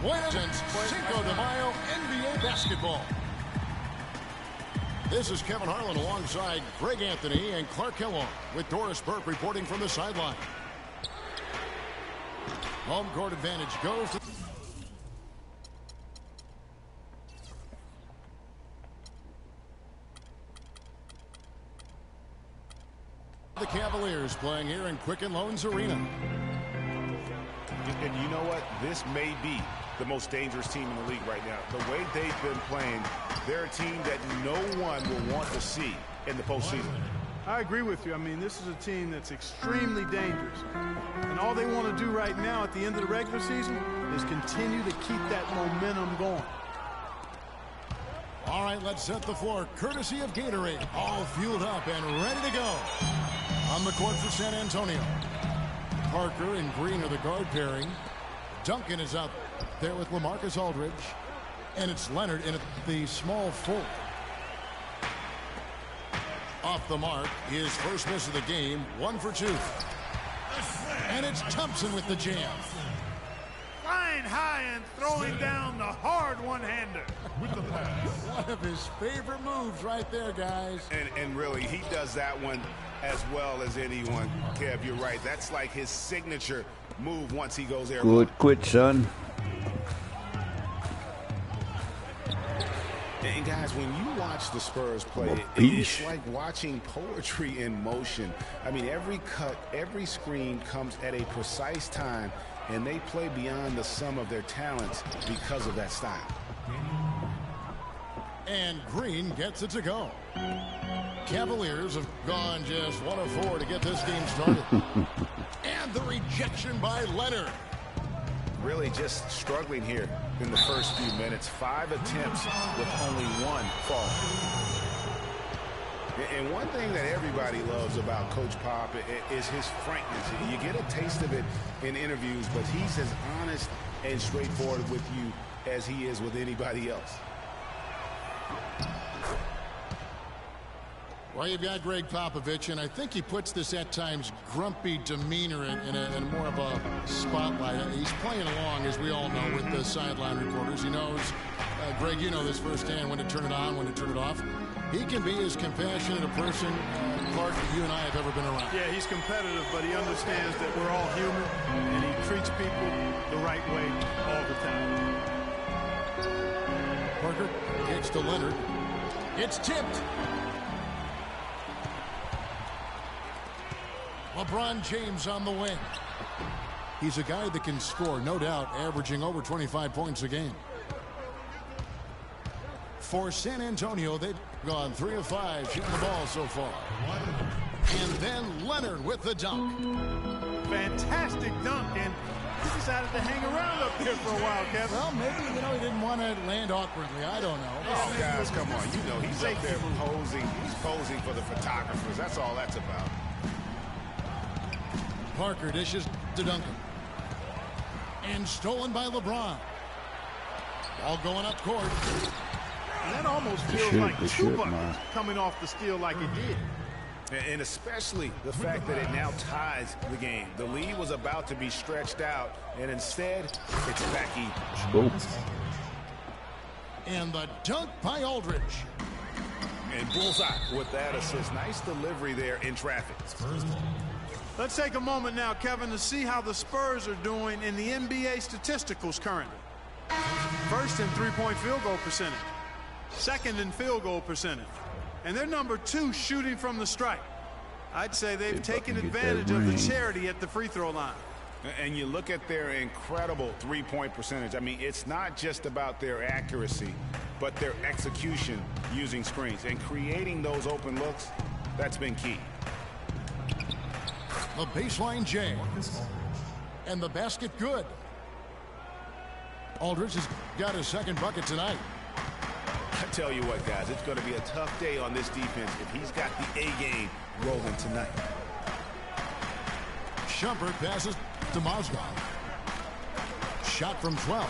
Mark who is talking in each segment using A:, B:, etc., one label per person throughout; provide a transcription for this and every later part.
A: Since Cinco de Mayo NBA basketball. This is Kevin Harlan alongside Greg Anthony and Clark Kellogg with Doris Burke reporting from the sideline. Home court advantage goes to the Cavaliers playing here in Quicken Loans Arena.
B: And you know what? This may be the most dangerous team in the league right now. The way they've been playing, they're a team that no one will want to see in the postseason.
C: I agree with you. I mean, this is a team that's extremely dangerous. And all they want to do right now at the end of the regular season is continue to keep that momentum going.
A: All right, let's set the floor. Courtesy of Gatorade. All fueled up and ready to go. On the court for San Antonio. Parker and Green are the guard pairing. Duncan is out there with LaMarcus Aldridge. And it's Leonard in the small forward. Off the mark, his first miss of the game, 1 for 2. And it's Thompson with the jam.
C: Flying high and throwing down the hard one-hander.
A: One of his favorite moves right there, guys.
B: And really, he does that one as well as anyone. Kev, you're right. That's like his signature move once he goes there.
D: Good quit, son.
B: And guys, when you watch the Spurs play, it's like watching poetry in motion. I mean, every cut, every screen comes at a precise time, and they play beyond the sum of their talents because of that style.
A: And Green gets it to go. Cavaliers have gone just 1 of 4 to get this game started. And the rejection by Leonard.
B: Really just struggling here in the first few minutes. 5 attempts with only 1 fall. And one thing that everybody loves about Coach Pop is his frankness. You get a taste of it in interviews, but he's as honest and straightforward with you as he is with anybody else.
A: Well, you've got Greg Popovich, and I think he puts this at times grumpy demeanor in more of a spotlight. He's playing along, as we all know, with the sideline reporters. He knows, Greg, you know this firsthand, when to turn it on, when to turn it off. He can be as compassionate a person, Clark, that you and I have ever been around.
C: Yeah, he's competitive, but he understands that we're all human, and he treats people the right way all the time.
A: Parker kicks to Leonard. It's tipped. LeBron James on the wing. He's a guy that can score, no doubt, averaging over 25 points a game. For San Antonio, they've gone 3 of 5 shooting the ball so far. And then Leonard with the dunk.
C: Fantastic dunk, and he decided to hang around up there for a while, Kevin.
A: Well, maybe, he didn't want to land awkwardly. I don't know.
B: Oh, guys, come on. He's up there posing. He's posing for the photographers. That's all that's about.
A: Parker dishes to Duncan. And stolen by LeBron. Ball going up court.
C: And that almost feels like 2 buckets coming off the steal like it did.
B: And especially the fact that it now ties the game. The lead was about to be stretched out, and instead, it's back even.
A: And the dunk by Aldridge.
B: And bullseye with that assist. Nice delivery there in traffic.
C: Let's take a moment now, Kevin, to see how the Spurs are doing in the NBA statisticals currently. First in three-point field goal percentage. Second in field goal percentage. And they're number 2 shooting from the stripe. I'd say they've taken advantage of the charity at the free throw line.
B: And you look at their incredible three-point percentage. I mean, it's not just about their accuracy, but their execution using screens. And creating those open looks, that's been key.
A: The baseline J. And the basket good. Aldridge has got his second bucket tonight.
B: I tell you what, guys, it's going to be a tough day on this defense if he's got the A game rolling tonight.
A: Shumpert passes to Mozgov. Shot from 12.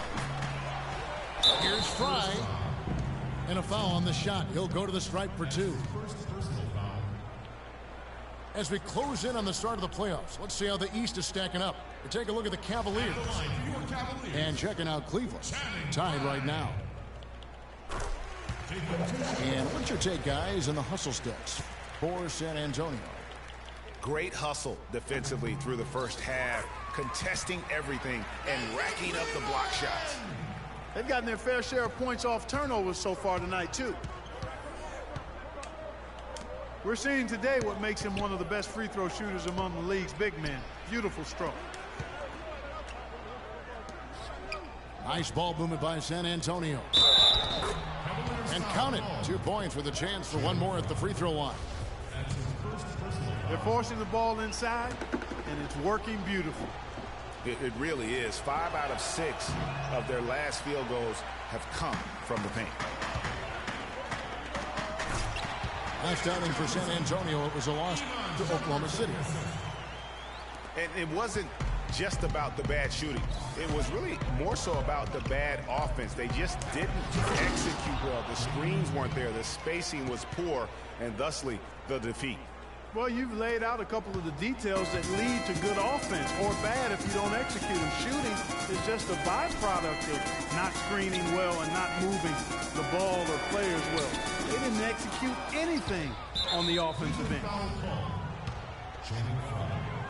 A: Here's Fry. And a foul on the shot. He'll go to the stripe for 2. As we close in on the start of the playoffs, let's see how the East is stacking up. Take a look at the Cavaliers. And checking out Cleveland. Tied right now. And what's your take, guys, in the hustle sticks for San Antonio?
B: Great hustle defensively through the first half, contesting everything and racking up the block shots.
C: They've gotten their fair share of points off turnovers so far tonight, too. We're seeing today what makes him one of the best free throw shooters among the league's big men. Beautiful stroke.
A: Nice ball movement by San Antonio. And count it. 2 points with a chance for one more at the free throw line.
C: They're forcing the ball inside, and it's working beautifully.
B: It really is. 5 out of 6 of their last field goals have come from the paint.
A: Last outing for San Antonio, it was a loss to Oklahoma City.
B: And it wasn't just about the bad shooting. It was really more so about the bad offense. They just didn't execute well. The screens weren't there. The spacing was poor, and thusly the defeat.
C: Well, you've laid out a couple of the details that lead to good offense, or bad if you don't execute them. Shooting is just a byproduct of not screening well and not moving the ball or players well. They didn't execute anything on the offensive end.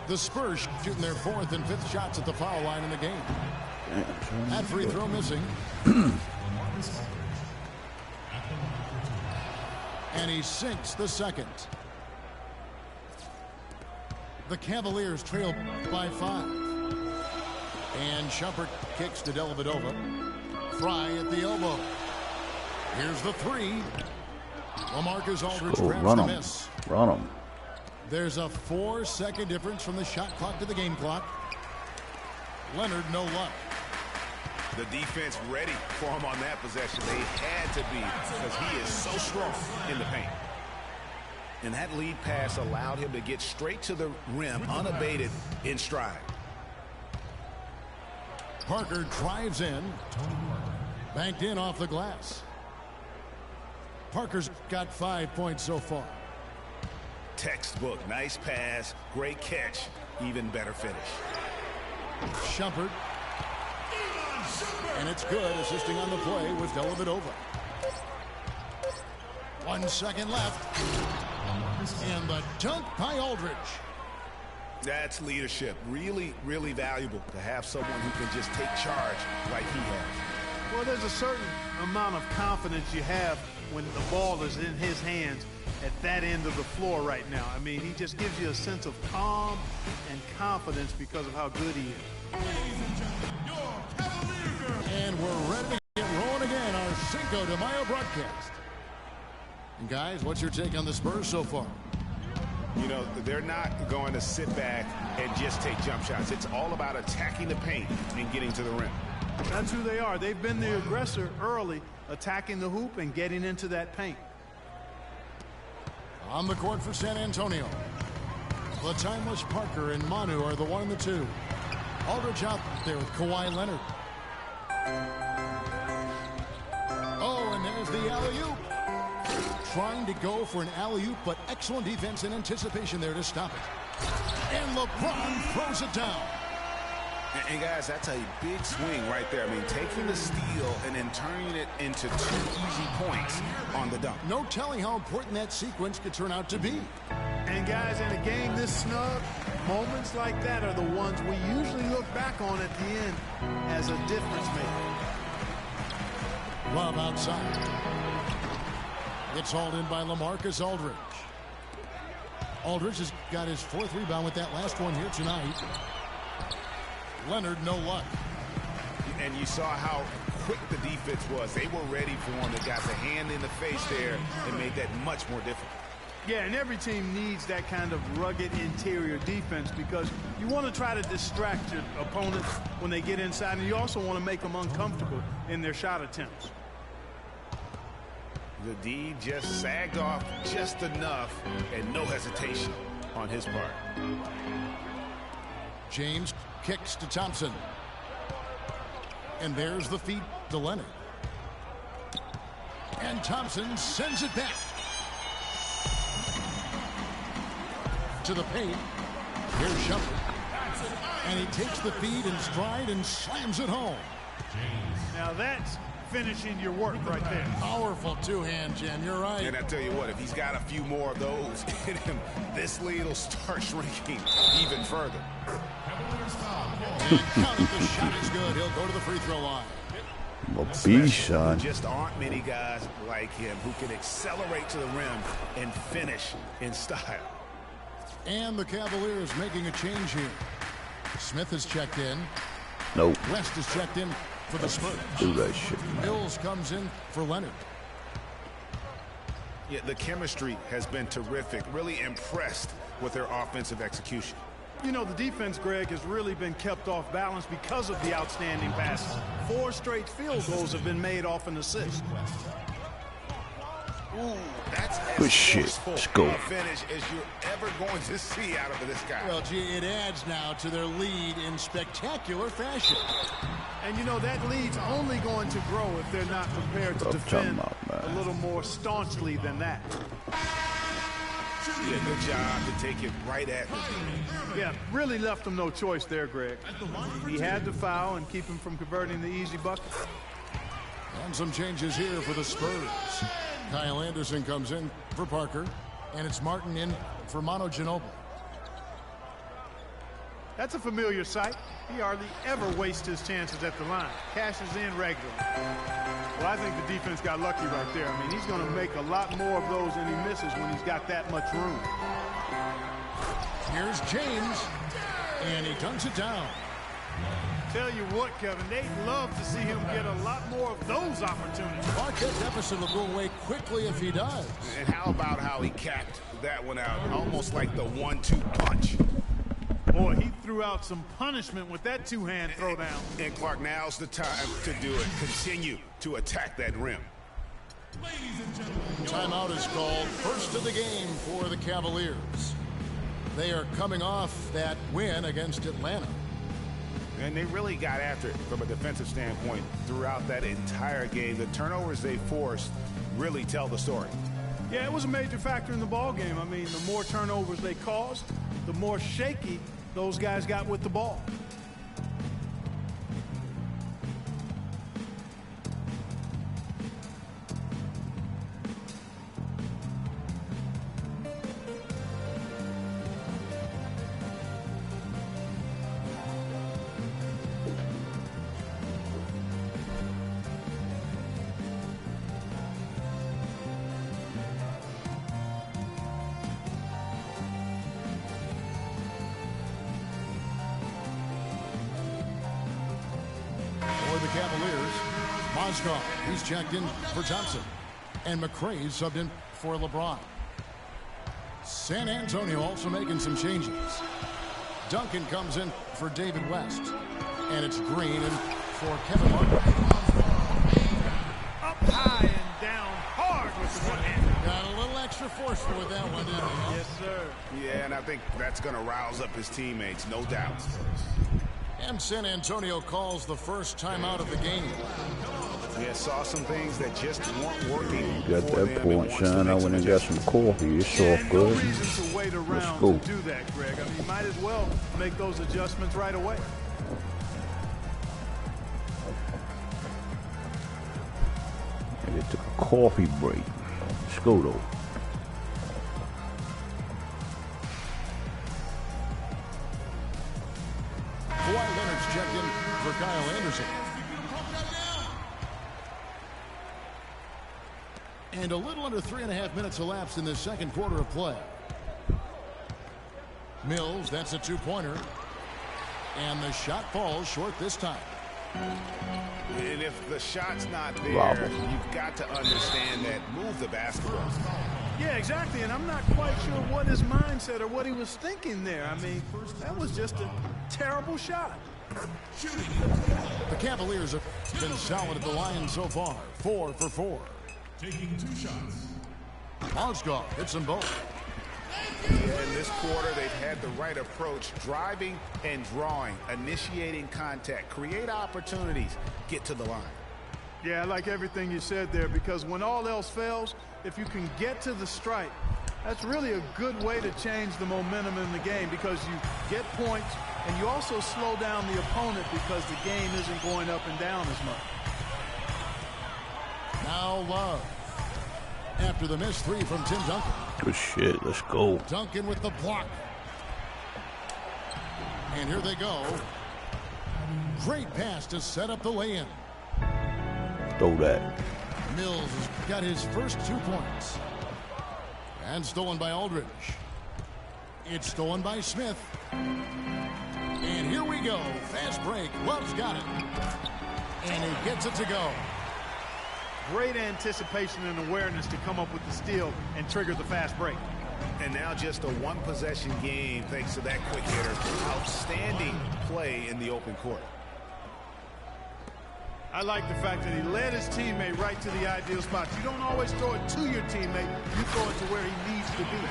A: The Spurs shooting their 4th and 5th shots at the foul line in the game. That free throw missing. And he sinks the second. The Cavaliers trail by 5. And Shumpert kicks to Dellavedova. Fry at the elbow. Here's the 3. LaMarcus Aldridge grabs the miss.
D: Run him.
A: There's a 4-second difference from the shot clock to the game clock. Leonard, no luck.
B: The defense ready for him on that possession. They had to be, because he is so strong in the paint. And that lead pass allowed him to get straight to the rim, unabated in stride.
A: Parker drives in. Banked in off the glass. Parker's got 5 points so far.
B: Textbook, nice pass, great catch, even better finish.
A: Shumpert. And it's good, assisting on the play with Dellavedova. 1 second left. And the dunk by Aldridge.
B: That's leadership. Really, really valuable to have someone who can just take charge like he has.
C: Well, there's a certain amount of confidence you have when the ball is in his hands at that end of the floor right now. I mean, he just gives you a sense of calm and confidence because of how good he is.
A: And we're ready to get rolling again, our Cinco de Mayo broadcast. And guys, what's your take on the Spurs so far?
B: You know, they're not going to sit back and just take jump shots. It's all about attacking the paint and getting to the rim.
C: That's who they are. They've been the aggressor early, attacking the hoop and getting into that paint.
A: On the court for San Antonio. The timeless Parker and Manu are the 1 and the 2. Aldridge out there with Kawhi Leonard. Oh, and there's the alley-oop. Trying to go for an alley-oop, but excellent defense and anticipation there to stop it. And LeBron throws it down.
B: And guys, that's a big swing right there. I mean, taking the steal and then turning it into 2 easy points on the dunk.
A: No telling how important that sequence could turn out to be.
C: And guys, in a game this snug, moments like that are the ones we usually look back on at the end as a difference maker.
A: Lob outside. It's hauled in by LaMarcus Aldridge. Aldridge has got his 4th rebound with that last one here tonight. Leonard, no luck.
B: And you saw how quick the defense was. They were ready for him. They got the hand in the face there and made that much more difficult.
C: Yeah, and every team needs that kind of rugged interior defense because you want to try to distract your opponents when they get inside, and you also want to make them uncomfortable in their shot attempts.
B: The D just sagged off just enough and no hesitation on his part.
A: James kicks to Thompson. And there's the feed to Leonard. And Thompson sends it back. To the paint. Here's Shumpert. And he takes the feed in stride and slams it home.
C: Now that's finishing your work right there.
A: Powerful two-hand, Jen. You're right.
B: And I tell you what, if he's got a few more of those in him, this lead will start shrinking even further.
A: And count it, the shot is good. He'll go to the free throw line.
B: There just aren't many guys like him who can accelerate to the rim and finish in style.
A: And the Cavaliers making a change here. Smith has checked in.
D: Nope.
A: West has checked in for the Spurs.
D: Do that shit, man.
A: Mills comes in for Leonard.
B: Yeah, the chemistry has been terrific. Really impressed with their offensive execution.
C: You know, the defense, Greg, has really been kept off balance because of the outstanding passes. 4 straight field goals have been made off an assist.
B: Ooh, that's
D: good
B: as
D: shit. Let's go.
B: A finish as you're ever going to see out of this guy.
A: Well, gee, it adds now to their lead in spectacular fashion.
C: And you know, that lead's only going to grow if they're not prepared to defend a little more staunchly than that.
B: Yeah, good job to take it right at the team.
C: Yeah, really left him no choice there, Greg. He had to foul and keep him from converting the easy bucket.
A: And some changes here for the Spurs. Kyle Anderson comes in for Parker, and it's Martin in for Manu Ginobili.
C: That's a familiar sight. He hardly ever wastes his chances at the line. Cashes in regularly. Well, I think the defense got lucky right there. I mean, he's going to make a lot more of those than he misses when he's got that much room.
A: Here's James, and he dunks it down.
C: Tell you what, Kevin, they'd love to see him get a lot more of those opportunities.
A: Marquette deficit will go away quickly if he does.
B: And how about how he capped that one out, almost like the 1-2 punch.
C: Boy, he threw out some punishment with that two-hand throwdown.
B: And Clark, now's the time to do it. Continue to attack that rim.
A: Timeout is called. First of the game for the Cavaliers. They are coming off that win against Atlanta.
B: And they really got after it from a defensive standpoint throughout that entire game. The turnovers they forced really tell the story.
C: Yeah, it was a major factor in the ball game. I mean, the more turnovers they caused, the more shaky those guys got with the ball.
A: The Cavaliers, Mozgov, he's checked in for Johnson, and McRae subbed in for LeBron. San Antonio also making some changes. Duncan comes in for David West, and it's Green in for Kevin Martin.
C: Up high and down hard with the one-hand.
A: Got a little extra forceful with that one, didn't he?
C: Yes, sir.
B: Yeah, and I think that's going to rouse up his teammates, no doubt.
A: And San Antonio calls the first timeout of the game.
B: Yeah, saw some things that just weren't working.
D: Got that point, Sean. I went and got some coffee. It's all good.
C: No reason to wait around to do that, Greg. I mean, you might as well make those adjustments right away.
D: And they took a coffee break. Let's go, though.
A: Kawhi Leonard's checked in for Kyle Anderson. And a little under 3.5 minutes elapsed in the second quarter of play. Mills, that's a two-pointer. And the shot falls short this time.
B: And if the shot's not there, you've got to understand that. Move the basketball.
C: Yeah, exactly, and I'm not quite sure what his mindset or what he was thinking there. I mean, that was just a terrible shot.
A: The Cavaliers have been solid at the line so far. 4 for 4.
E: Taking 2 shots.
A: Mozgov hits them both.
B: In this quarter, they've had the right approach, driving and drawing, initiating contact, create opportunities, get to the line.
C: Yeah, I like everything you said there, because when all else fails, if you can get to the stripe, that's really a good way to change the momentum in the game, because you get points, and you also slow down the opponent because the game isn't going up and down as much.
A: Now Love. After the missed three from Tim Duncan.
D: Good shit. Let's go.
A: Duncan with the block. And here they go. Great pass to set up the lay-in.
D: Throw that.
A: Mills has got his first 2 points. And stolen by Aldridge. It's stolen by Smith. And here we go. Fast break. Love's got it. And he gets it to go.
C: Great anticipation and awareness to come up with the steal and trigger the fast break.
B: And now just a one-possession game thanks to that quick hitter. Outstanding play in the open court.
C: I like the fact that he led his teammate right to the ideal spot. You don't always throw it to your teammate. You throw it to where he needs to be.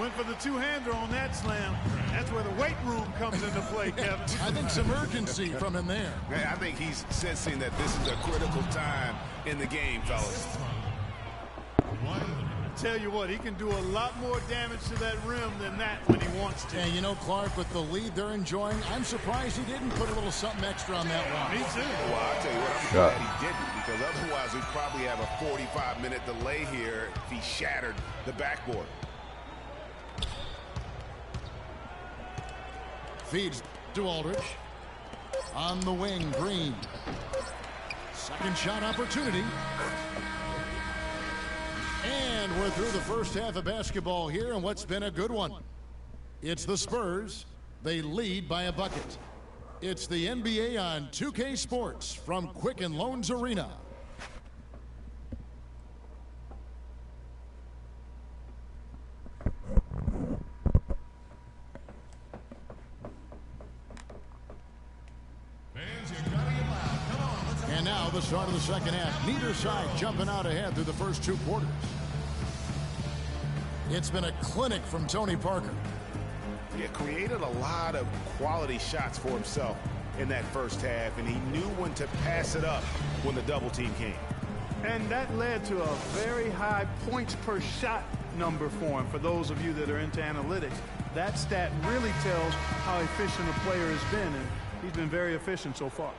C: Went for the two-hander on that slam. That's where the weight room comes into play, Kevin.
A: I think some urgency from him there.
B: I think he's sensing that this is a critical time in the game, fellas.
C: Tell you what, he can do a lot more damage to that rim than that when he wants to.
A: And you know, Clark, with the lead they're enjoying, I'm surprised he didn't put a little something extra on that one.
C: Me too.
B: Well, I'll tell you what, I'm glad he didn't, because otherwise we'd probably have a 45-minute delay here if he shattered the backboard.
A: Feeds to Aldridge. On the wing, Green. Second shot opportunity. And we're through the first half of basketball here, and what's been a good one. It's the Spurs. They lead by a bucket. It's the NBA on 2K Sports from Quicken Loans Arena. And now the start of the second half. Neither side jumping out ahead through the first 2 quarters. It's been a clinic from Tony Parker.
B: He created a lot of quality shots for himself in that first half, and he knew when to pass it up when the double team came.
C: And that led to a very high points per shot number for him. For those of you that are into analytics, that stat really tells how efficient a player has been, and he's been very efficient so far.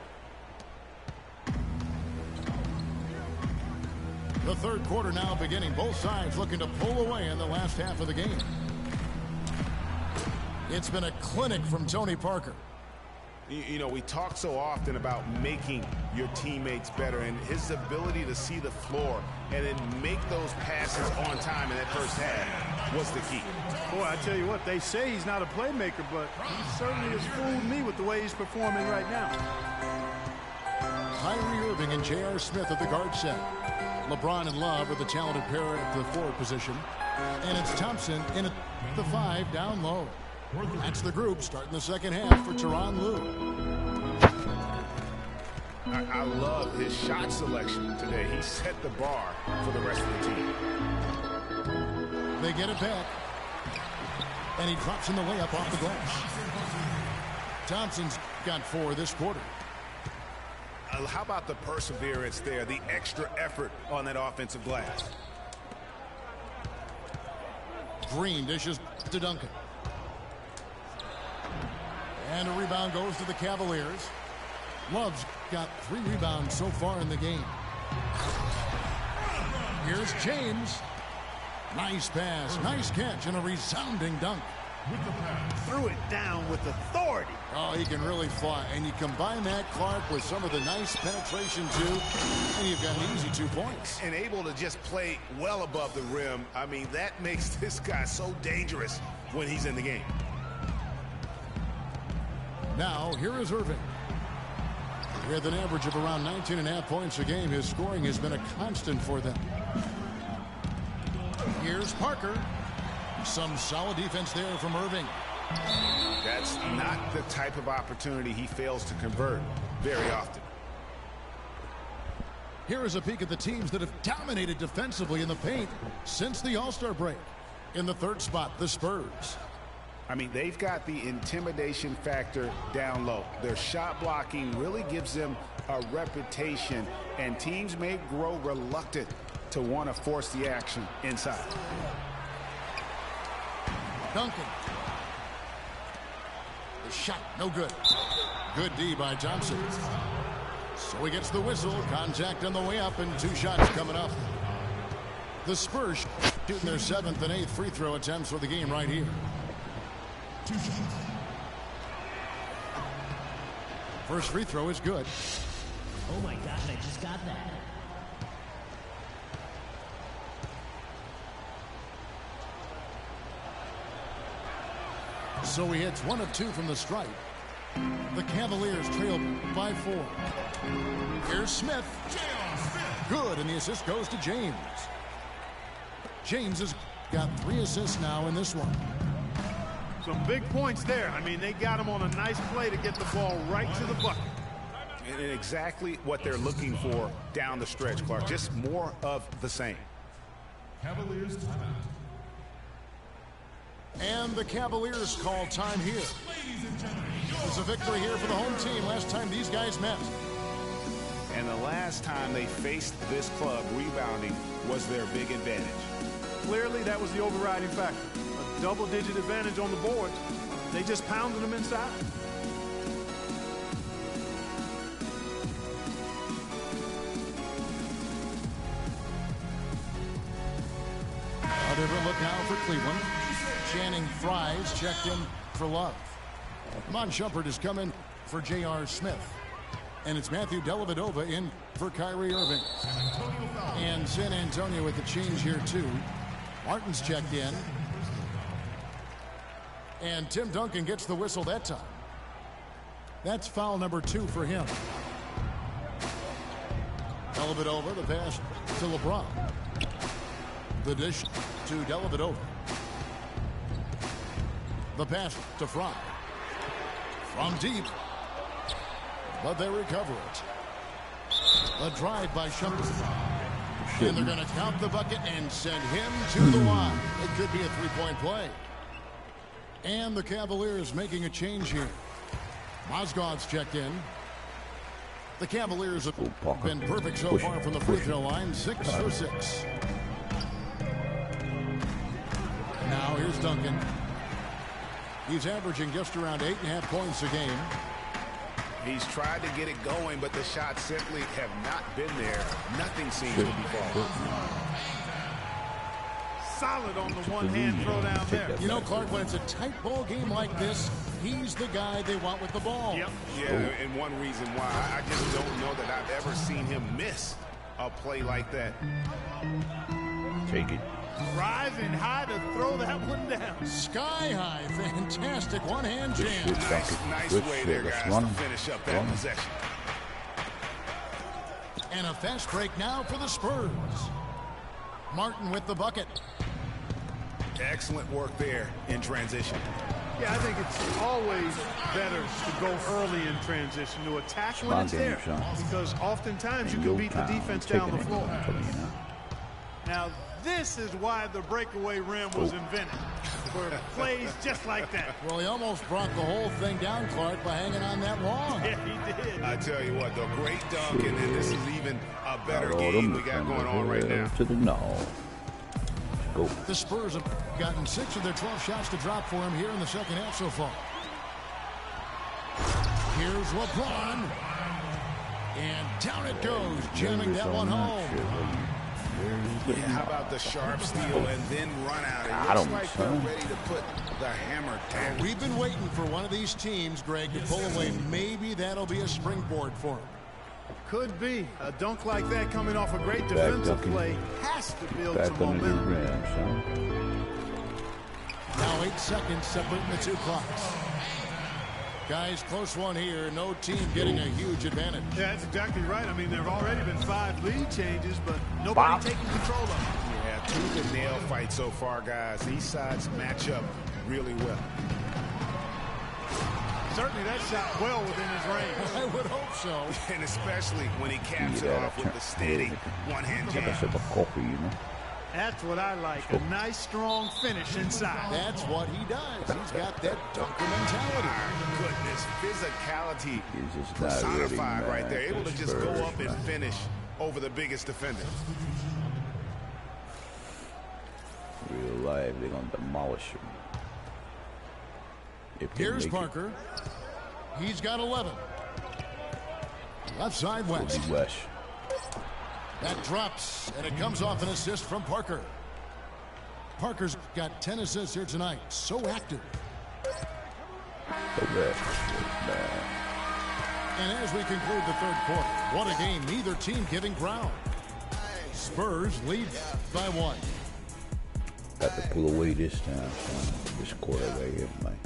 A: The third quarter now beginning. Both sides looking to pull away in the last half of the game. It's been a clinic from Tony Parker.
B: You know, we talk so often about making your teammates better, and his ability to see the floor and then make those passes on time in that first half was the key.
C: Boy, I tell you what, they say he's not a playmaker, but he certainly has fooled me with the way he's performing right now.
A: Kyrie Irving and J.R. Smith at the guard set. LeBron and Love are the talented pair at the forward position. And it's Thompson in at the 5 down low. That's the group starting the second half for Tyronn Lue.
B: I love his shot selection today. He set the bar for the rest of the team.
A: They get it back. And he drops in the layup off the glass. Thompson's got 4 this quarter.
B: How about the perseverance there, the extra effort on that offensive glass?
A: Green dishes to Duncan. And a rebound goes to the Cavaliers. Love's got 3 rebounds so far in the game. Here's James. Nice pass, nice catch, and a resounding dunk.
C: Threw it down with authority.
A: Oh, he can really fly. And you combine that, Clark, with some of the nice penetration, too, and you've got an easy 2 points.
B: And able to just play well above the rim. I mean, that makes this guy so dangerous when he's in the game.
A: Now, here is Irving. With an average of around 19.5 points a game, his scoring has been a constant for them. Here's Parker. Some solid defense there from Irving.
B: That's not the type of opportunity he fails to convert very often.
A: Here is a peek at the teams that have dominated defensively in the paint since the All-Star break. In the third spot, the Spurs.
B: I mean, they've got the intimidation factor down low. Their shot blocking really gives them a reputation, and teams may grow reluctant to want to force the action inside.
A: Duncan. The shot, no good. Good D by Thompson. So he gets the whistle. Contact on the way up, and 2 shots coming up. The Spurs shooting their 7th and 8th free throw attempts for the game right here.
E: 2 shots.
A: First free throw is good.
F: Oh my God, I just got that.
A: So he hits 1 of 2 from the stripe. The Cavaliers trail by 4. Here's Smith. Good, and the assist goes to James. James has got 3 assists now in this one.
C: Some big points there. I mean, they got him on a nice play to get the ball right to the bucket.
B: And exactly what they're looking for down the stretch, Clark. Just more of the same.
E: Cavaliers timeout.
A: And the Cavaliers call time here. It's a victory here for the home team. Last time these guys met.
B: And the last time they faced this club, rebounding was their big advantage.
C: Clearly, that was the overriding factor. A double-digit advantage on the boards. They just pounded them inside.
A: A different look now for Cleveland. Channing Fries checked in for Love. Mon Shumpert is coming for J.R. Smith. And it's Matthew Dellavedova in for Kyrie Irving. And San Antonio with the change here too. Martin's checked in. And Tim Duncan gets the whistle that time. That's foul number 2 for him. Dellavedova, the pass to LeBron. The dish to Dellavedova. The pass to Fry. From deep. But they recover it. The drive by Shumpert. And they're going to count the bucket and send him to the line. It could be a 3-point play. And the Cavaliers making a change here. Mozgov's checked in. The Cavaliers have been perfect so far from the free throw line. 6 for 6. Now here's Duncan. He's averaging just around 8.5 points a game.
B: He's tried to get it going, but the shots simply have not been there. Nothing seems to be falling.
C: Solid on the one-hand throw down there.
A: You know, Clark, when it's a tight ball game like this, he's the guy they want with the ball.
C: Yep.
B: Yeah, and one reason why I just don't know that I've ever seen him miss a play like that.
D: Take it.
C: Rising high to throw that one down.
A: Sky high, fantastic one-hand jam.
B: Nice way there, guys, to finish up that possession.
A: And a fast break now for the Spurs. Martin with the bucket.
B: Excellent work there in transition.
C: Yeah, I think it's always better to go early in transition, to attack when it's there, because oftentimes you can beat the defense down the floor. Now, this is why the breakaway rim was invented, for plays just like that.
A: Well, he almost brought the whole thing down, Clark, by hanging on that long.
C: Yeah, he did.
B: I tell you what, though, great dunk, and this is even a better game we got going on right now.
D: To the Go.
A: The Spurs have gotten 6 of their 12 shots to drop for him here in the second half so far. Here's LeBron. And down it goes, jamming that one home.
B: Yeah, how about the sharp steal and then run out? It looks like they're ready to put the hammer down.
A: We've been waiting for one of these teams, Greg, to pull away. Maybe that'll be a springboard for them.
C: Could be. A dunk like that coming off a great defensive play has to build some momentum.
A: Now 8 seconds separating the 2 clocks. Guys, close one here. No team getting a huge advantage.
C: Yeah, that's exactly right. I mean, there have already been 5 lead changes, but nobody taking control of it.
B: Yeah, tooth and nail fight so far, guys. These sides match up really well.
C: Certainly that shot well within his range.
A: I would hope so.
B: And especially when he caps it off with the steady one-hand jam.
C: That's what I like. A nice, strong finish inside.
A: That's what he does. He's got that dunker mentality.
B: My goodness, physicality personified right there. Able to just go up and finish over the biggest defender.
D: Real life, they're going to demolish him.
A: Here's Parker. He's got 11. Left side West. That drops, and it comes off an assist from Parker. Parker's got 10 assists here tonight. So active. And as we conclude the third quarter, what a game. Neither team giving ground. Spurs lead by 1.
D: Got to pull away this time. This quarter right here, man.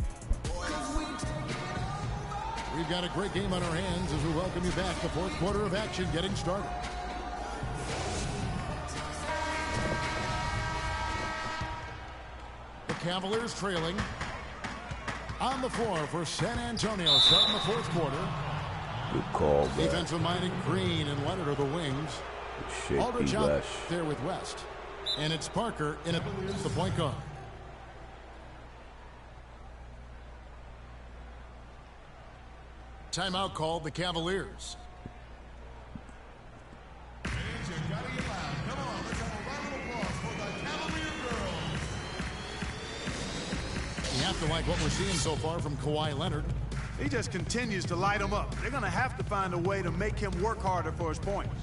A: We've got a great game on our hands as we welcome you back. The fourth quarter of action getting started. The Cavaliers trailing. On the floor for San Antonio starting the fourth quarter.
D: Good call, bro.
A: Defensive-minded Green and Leonard are the wings. Aldridge out there with West. And it's Parker in the point guard. Timeout called the Cavaliers. You have to like what we're seeing so far from Kawhi Leonard.
C: He just continues to light them up. They're going to have to find a way to make him work harder for his points.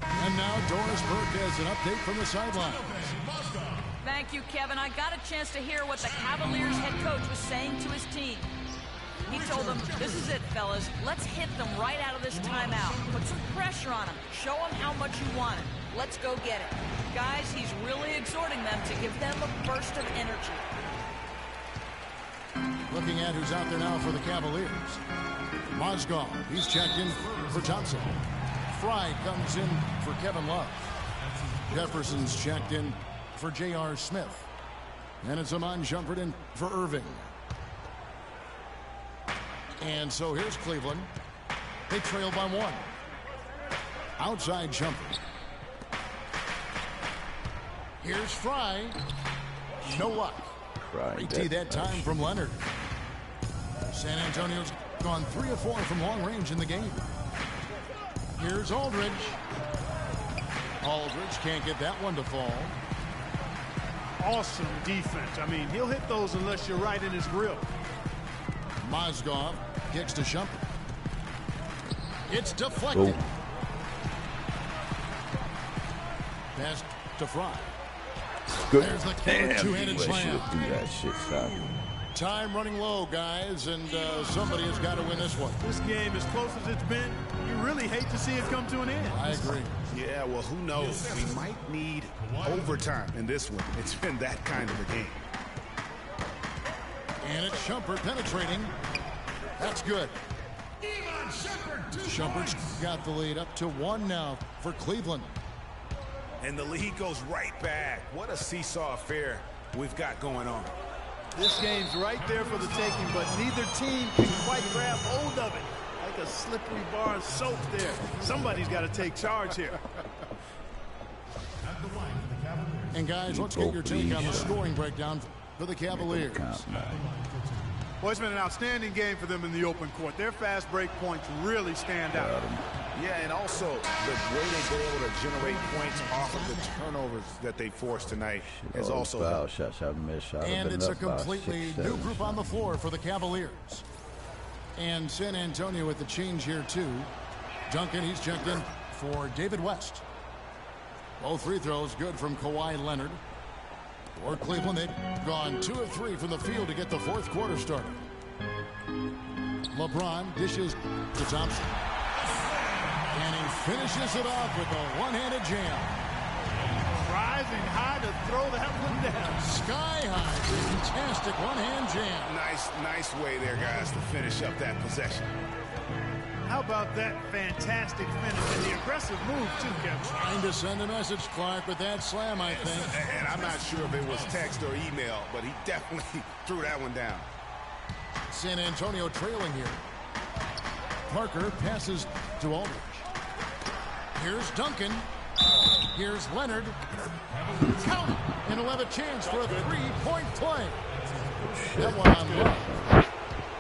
A: And now Doris Burke has an update from the sideline.
G: Thank you, Kevin. I got a chance to hear what the Cavaliers head coach was saying to his team. He told them, this is it, fellas. Let's hit them right out of this timeout. Put some pressure on them. Show them how much you want it. Let's go get it. Guys, he's really exhorting them to give them a burst of energy.
A: Looking at who's out there now for the Cavaliers. Mozgov, he's checked in for Thompson. Fry comes in for Kevin Love. Jefferson's checked in for J.R. Smith. And it's Amon Shumpert in for Irving. And so here's Cleveland. They trail by 1. Outside Shumpert. Here's Fry. No luck. Great tee that time from Leonard. San Antonio's gone 3 of 4 from long range in the game. Here's Aldridge. Aldridge can't get that one to fall.
C: Awesome defense. I mean, he'll hit those unless you're right in his grill.
A: Mozgov kicks to Shumpert. It's deflected. Pass to Fry.
D: Good.
A: There's the two-handed slam.
D: Do that shit, stop.
A: Time running low, guys, and somebody has got to win this one.
C: This game, as close as it's been, you really hate to see it come to an end.
A: I agree.
B: Yeah, well, who knows? We might need overtime in this one. It's been that kind of a game.
A: And it's Shumpert penetrating. That's good. Shumpert's got the lead up to 1 now for Cleveland.
B: And the lead goes right back. What a seesaw affair we've got going on.
C: This game's right there for the taking, but neither team can quite grab hold of it. Like a slippery bar of soap there. Somebody's got to take charge here.
A: And guys, let's get your take on the scoring breakdown for the Cavaliers.
C: Well, it's been an outstanding game for them in the open court. Their fast break points really stand out.
B: Yeah, and also the way they've been able to generate points off of the turnovers that they forced tonight has also helped.
D: Shots I've missed.
A: And it's a completely new group on the floor for the Cavaliers. And San Antonio with the change here, too. Duncan, he's checked in for David West. Both free throws good from Kawhi Leonard. For Cleveland, they've gone 2 of 3 from the field to get the fourth quarter started. LeBron dishes to Thompson. And he finishes it off with a one-handed jam.
C: Rising high to throw that one down.
A: Sky high. Fantastic one-hand jam.
B: Nice way there, guys, to finish up that possession.
C: How about that fantastic finish and the aggressive move, too, Kevin?
A: Trying to send a message, Clark, with that slam, I think.
B: And I'm not sure if it was text or email, but he definitely threw that one down.
A: San Antonio trailing here. Parker passes to Aldridge. Here's Duncan. Here's Leonard. Count it. And he'll have a chance for a three-point play. That one on Love.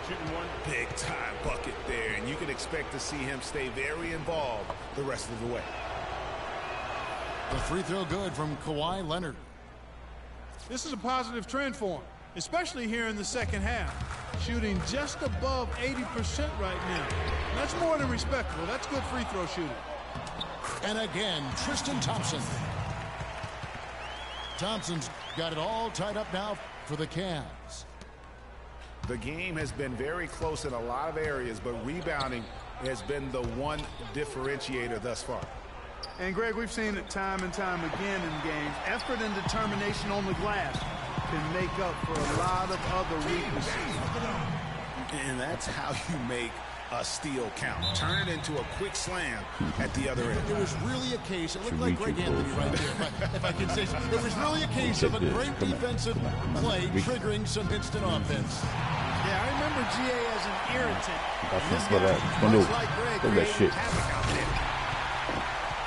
C: Shooting one.
B: Big-time bucket there, and you can expect to see him stay very involved the rest of the way.
A: The free throw good from Kawhi Leonard.
C: This is a positive trend for him, especially here in the second half. Shooting just above 80% right now. That's more than respectable. That's good free throw shooting.
A: And again, Tristan Thompson. Thompson's got it all tied up now for the Cavs.
B: The game has been very close in a lot of areas, but rebounding has been the one differentiator thus far.
C: And, Greg, we've seen it time and time again in games. Effort and determination on the glass can make up for a lot of other weaknesses.
B: And that's how you make a steal count. Turn it into a quick slam at the other end.
A: It was really a case, it looked like Greg Anthony right there, if I can say so. It was really a case of a great defensive play triggering some instant offense.
C: Yeah, I remember GA as an irritant.
D: This guy, much like Greg, created havoc out there.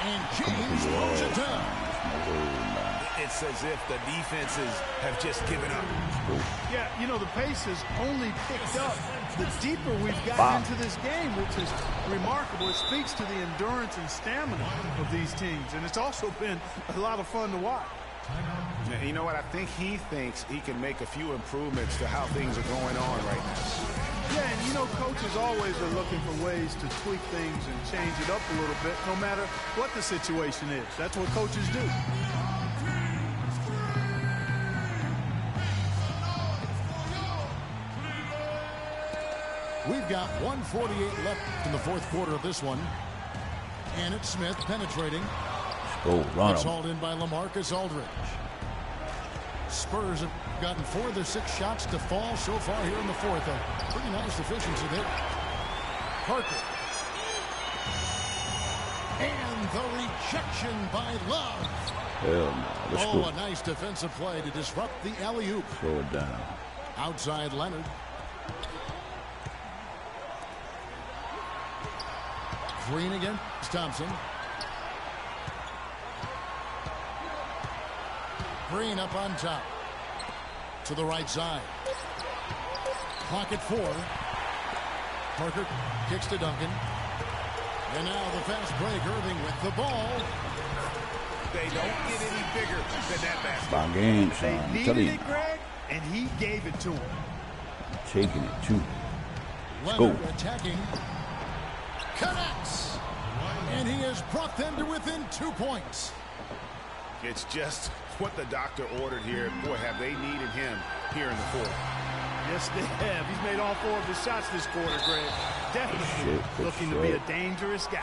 A: And James throws it down.
B: It's as if the defenses have just given up.
C: Yeah, you know, the pace has only picked up the deeper we've gotten into this game, which is remarkable. It speaks to the endurance and stamina of these teams, and it's also been a lot of fun to watch.
B: You know what? I think he thinks he can make a few improvements to how things are going on right now.
C: Yeah, and you know, coaches always are looking for ways to tweak things and change it up a little bit, no matter what the situation is. That's what coaches do.
A: We've got 1:48 left in the fourth quarter of this one. And it's Smith penetrating.
D: Oh, run
A: It's hauled in by LaMarcus Aldridge. Spurs have gotten 4 of their 6 shots to fall so far here in the fourth. A pretty nice efficiency there. Parker. And the rejection by Love.
D: Hell no. Let's go.
A: A nice defensive play to disrupt the alley-oop.
D: Slow it down.
A: Outside Leonard. Green against Thompson. Green up on top. To the right side. Clock at 4. Parker kicks to Duncan. And now the fast break. Irving with the ball.
B: They don't get any bigger than that basket.
D: By game, son.
C: They needed it, Greg, and he gave it to him.
D: Taking it, too. Let's
A: Leonard
D: go.
A: attacking. Connects. And he has brought them to within 2 points.
B: It's just what the doctor ordered here. Boy, have they needed him here in the fourth.
C: Yes, they have. He's made all 4 of his shots this quarter, Greg. Definitely looking to be a dangerous guy.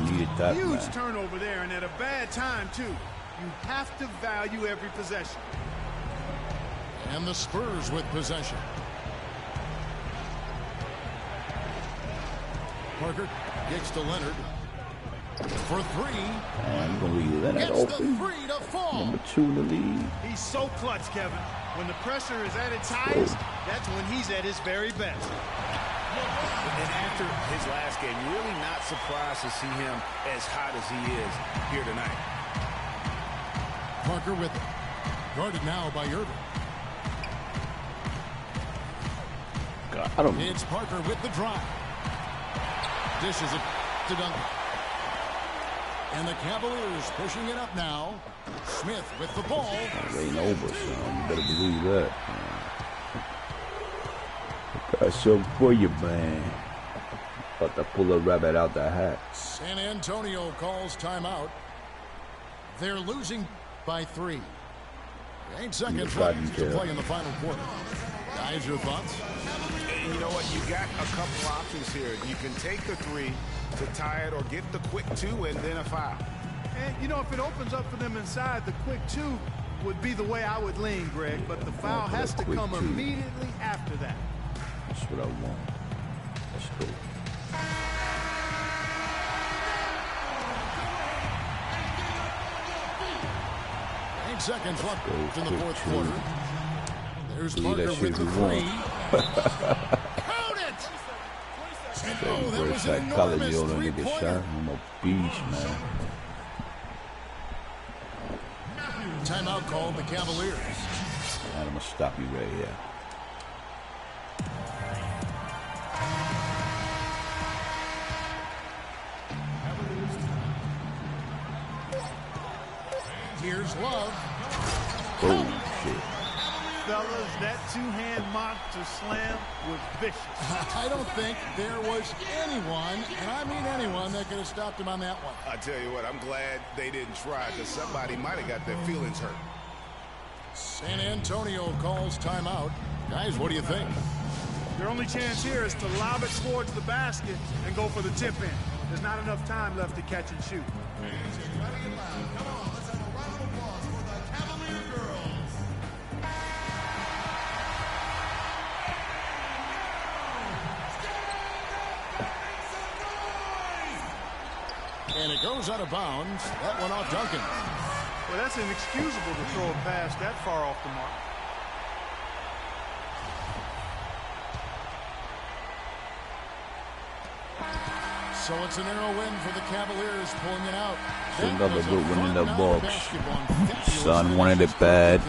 D: Needed that,
C: Huge
D: man.
C: turnover there, and at a bad time, too. You have to value every possession.
A: And the Spurs with possession. Parker gets to Leonard. For 3.
D: I'm going to leave that
A: Gets
D: open.
A: the 3 to fall.
D: Number 2 in the league.
C: He's so clutch, Kevin. When the pressure is at its highest, that's when he's at his very best.
B: And after his last game, really not surprised to see him as hot as he is here tonight.
A: Parker with it. Guarded now by Irving. It's Parker with the drive. Dishes it to Duncan. And the Cavaliers pushing it up now. Smith with the ball.
D: It ain't over, son. You better believe that. Got something for you, man. About to pull a rabbit out the hat.
A: San Antonio calls timeout. They're losing by 3. 8 seconds left to play in the final quarter. Guys, your thoughts?
B: You know what? You got a couple options here. You can take the 3 to tie it or get the quick 2 and then a foul.
C: And, you know, if it opens up for them inside, the quick 2 would be the way I would lean, Greg. But the foul has to come immediately after that.
D: That's what I want. Let's go.
A: Seconds left in the fourth quarter. There's Parker with the 3. Count it! Oh, that was an enormous three-pointer.
D: I'm a beast, man.
A: Timeout called the Cavaliers.
D: And I'm going to stop you right here.
A: Here's Love.
D: Oh, shit.
C: fellas, that two-hand monster slam was vicious.
A: I don't think there was anyone, and I mean anyone, that could have stopped him on that one.
B: I tell you what, I'm glad they didn't try, because somebody might have got their feelings hurt.
A: San Antonio calls timeout. Guys, what do you think?
C: Their only chance here is to lob it towards the basket and go for the tip-in. There's not enough time left to catch and shoot.
E: Come on, let's have a round of applause for the Cavalier girls.
A: And it goes out of bounds. That one off Duncan.
C: Well, that's inexcusable to throw a pass that far off the mark.
A: So it's a narrow win for the Cavaliers, pulling it out.
D: Another good one in the books. Son wanted it bad.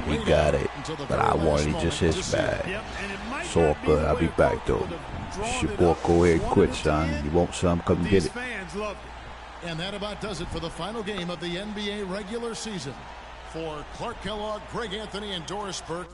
D: He got it, but I wanted just his bad. It's all good. I'll be back though. It's your boy, go ahead, quit, son. You want some? Come get it.
A: And that about does it for the final game of the NBA regular season. For Clark Kellogg, Greg Anthony, and Doris Burke,